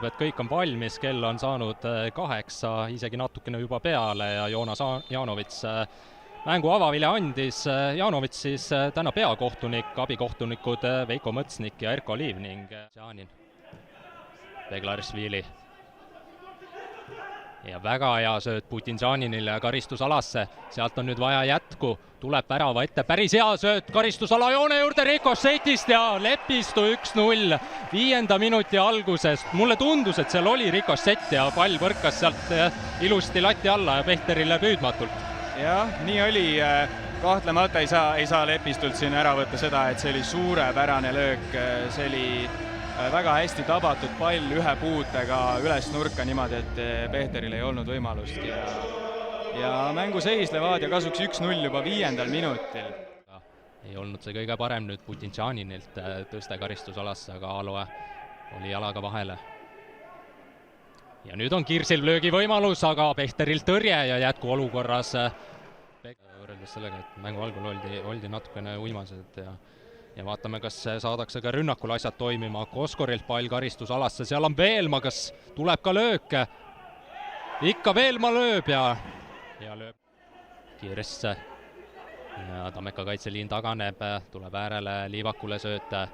tundub, et kõik on valmis, kell on saanud 8, isegi natukene juba peale ja Joonas Janovits mängu avavilja andis. Janovits siis täna peakohtunik, abikohtunikud Veiko Mõtsnik ja Erko Liiv ning Jaanin. Beglarishvili. Ja väga hea sööt Putinžaninile karistusalasse, sealt on nüüd vaja jätku, tuleb värava ette, päris hea sööt karistusala joone juurde rikošetist ja Lepistu 1-0 5. minuti algusest. Mulle tundus, et seal oli rikošett ja pall põrkas sealt ilusti lati alla ja Pehterile püüdmatult. Jah, nii oli. Kahtlemata ei saa Lepistult siin ära võtta seda, et see oli suurepärane löök, see oli väga hästi tabatud pall ühe puutega üles nurka niimoodi, et Pehteril ei olnud võimalust ja mänguseis Levadia kasuks 1-0 juba 5. minutil. Ei olnud see kõige parem nüüd Putinžaninilt tõste karistusalasse, aga Aloe oli jalaga vahele. Ja nüüd on Kirsil löögi võimalus, aga Pehteril tõrje ja jätku olukorras. Võrreldes sellega, et mängu algul oldi natukene uimased ja vaatame, kas saadakse ka rünnakul asjad toimima. Koskorilt pall karistusalasse, seal on Veelma, kas tuleb ka löök? Ikka Veelma lööb ja lööb Kirss. Ja Tammeka kaitseliin taganeb, tuleb äärele Liivakule sööte.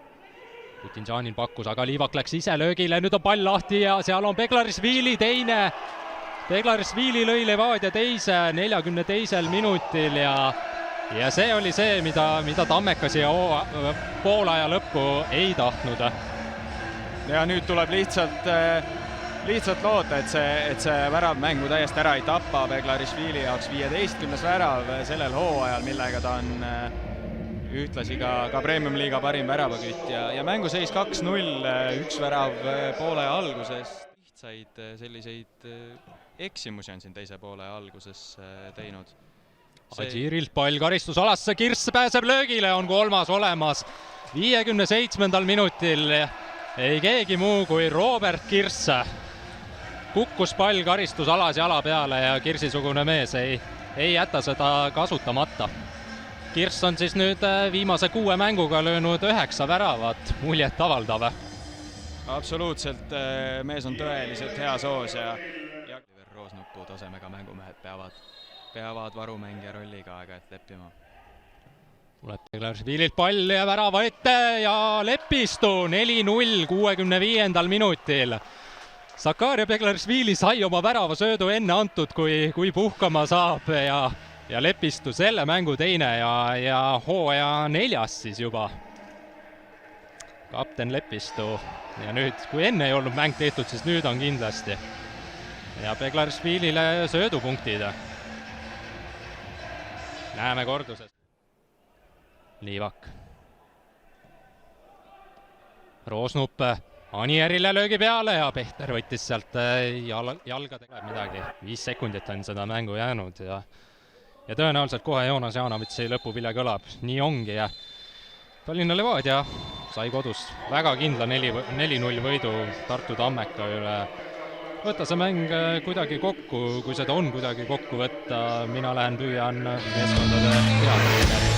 Putinžanin pakkus, aga Liivak läks ise löögile, nüüd on pall lahti ja seal on Beglarishvili teine. Beglarishvili lõi Levadia teise 42. minutil ja see oli see, mida Tammeka siia poolaja lõppu ei tahtnud. Ja nüüd tuleb lihtsalt loota, et see värav mängu täiesti ära ei tapa. Beglarishvili jaoks 15. värav sellel hooajal, millega ta on ühtlasi ka Premium-liiga parim väravakütt ja mänguseis 2-0, üks värav poole alguses. Lihtsaid selliseid eksimusi on siin teise poole alguses teinud. Adžirilt pall karistusalasse, Kirss pääseb löögile, on kolmas olemas 57. minutil. Ei keegi muu kui Robert Kirss. Kukkus pall karistusalas jala peale ja Kirsisugune mees ei jäta seda kasutamata. Kirss on siis nüüd viimase 6 mänguga löönud 9 väravat, muljet avaldav. Absoluutselt, mees on tõeliselt hea soos ja Roosnupu tasemega mängumehed peavad varumängija rolliga aeg-ajalt leppima. Tuleb Beglarishvililt pall ja värava ette ja Lepistu 4-0 65. minutil. Sakarja Beglarishvili sai oma väravasöödu enne antud, kui puhkama saab ja Lepistu selle mängu teine ja hooaja 4. siis juba. Kapten Lepistu ja nüüd, kui enne ei olnud mäng tehtud, siis nüüd on kindlasti. Ja Beglarishvilile söödupunktid. Näeme korduses. Liivak. Roosnup Anierile löögi peale ja Pehter võttis sealt jalga tegema midagi. 5 sekundit on seda mängu jäänud ja tõenäoliselt kohe Joonas Janovitsi lõpuvilja kõlab. Nii ongi ja Tallinna Levadia sai kodus väga kindla 4-0 võidu Tartu Tammeka üle. Võtta see mäng kuidagi kokku, kui seda on kuidagi kokku võtta. Mina püüan meeskondade peale.